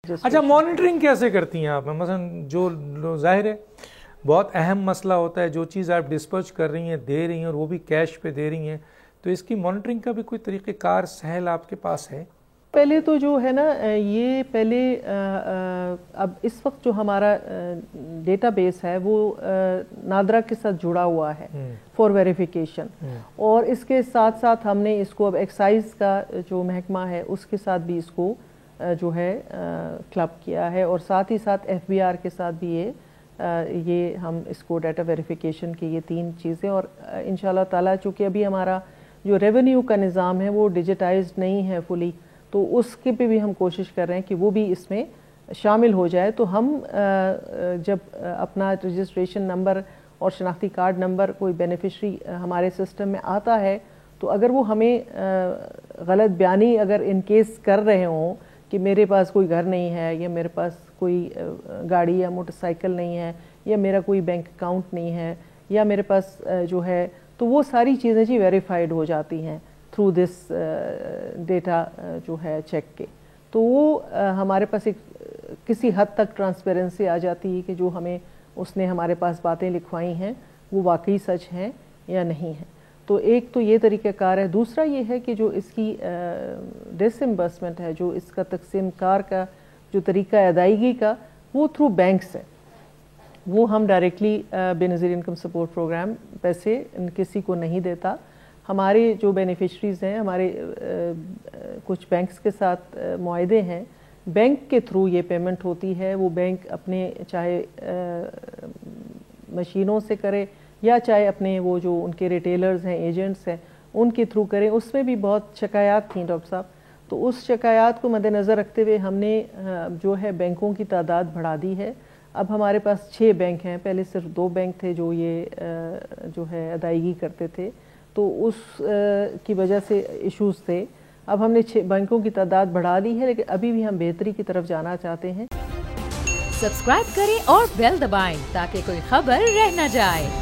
اچھا، مانیٹرنگ کیسے کرتی ہیں آپ؟ مثلا جو ظاہر ہے بہت اہم مسئلہ ہوتا ہے، جو چیز آپ ڈسپرچ کر رہی ہیں، دے رہی ہیں، اور وہ بھی کیش پہ دے رہی ہیں، تو اس کی مانیٹرنگ کا بھی کوئی طریقہ کار سہل آپ کے پاس ہے؟ پہلے تو جو ہے نا یہ پہلے اب اس وقت جو ہمارا ڈیٹا بیس ہے وہ نادرا کے ساتھ جڑا ہوا ہے فار ویریفیکیشن، اور اس کے ساتھ ساتھ ہم نے اس کو اب ایکسائز کا جو محکمہ ہے اس کے ساتھ بھی اس کو جو ہے کلب کیا ہے، اور ساتھ ہی ساتھ ایف بی آر کے ساتھ بھی یہ ہم اس کو ڈیٹا ویریفیکیشن کی یہ تین چیزیں، اور انشاءاللہ تعالیٰ چونکہ ابھی ہمارا جو ریونیو کا نظام ہے وہ ڈیجیٹائزڈ نہیں ہے فلی، تو اس کے پہ بھی ہم کوشش کر رہے ہیں کہ وہ بھی اس میں شامل ہو جائے۔ تو ہم جب اپنا رجسٹریشن نمبر اور شناختی کارڈ نمبر کوئی بینیفیشری ہمارے سسٹم میں آتا ہے، تو اگر وہ ہمیں غلط بیانی اگر ان کیس کر رہے ہوں کہ میرے پاس کوئی گھر نہیں ہے، یا میرے پاس کوئی گاڑی یا موٹر سائیکل نہیں ہے، یا میرا کوئی بینک اکاؤنٹ نہیں ہے، یا میرے پاس جو ہے، تو وہ ساری چیزیں جی ویریفائڈ ہو جاتی ہیں تھرو دس ڈیٹا جو ہے چیک کے، تو وہ ہمارے پاس ایک کسی حد تک ٹرانسپیرنسی آ جاتی ہے کہ جو ہمیں اس نے ہمارے پاس باتیں لکھوائی ہیں وہ واقعی سچ ہیں یا نہیں ہیں۔ تو ایک تو یہ طریقہ کار ہے۔ دوسرا یہ ہے کہ جو اس کی ڈس امبرسمنٹ ہے، جو اس کا تقسیم کار کا جو طریقہ ادائیگی کا، وہ تھرو بینکس ہے، وہ ہم ڈائریکٹلی بے نظیر انکم سپورٹ پروگرام پیسے کسی کو نہیں دیتا۔ ہمارے جو بینیفیشریز ہیں، ہمارے کچھ بینکس کے ساتھ معاہدے ہیں، بینک کے تھرو یہ پیمنٹ ہوتی ہے، وہ بینک اپنے چاہے مشینوں سے کرے یا چاہے اپنے وہ جو ان کے ریٹیلرز ہیں، ایجنٹس ہیں، ان کے تھرو کریں۔ اس میں بھی بہت شکایات تھیں ڈاکٹر صاحب، تو اس شکایات کو مد نظر رکھتے ہوئے ہم نے جو ہے بینکوں کی تعداد بڑھا دی ہے۔ اب ہمارے پاس 6 بینک ہیں، پہلے صرف 2 بینک تھے جو یہ جو ہے ادائیگی کرتے تھے، تو اس کی وجہ سے ایشوز تھے۔ اب ہم نے 6 بینکوں کی تعداد بڑھا دی ہے، لیکن ابھی بھی ہم بہتری کی طرف جانا چاہتے ہیں۔ سبسکرائب کریں اور بیل دبائیں تاکہ کوئی خبر رہ نہ جائے۔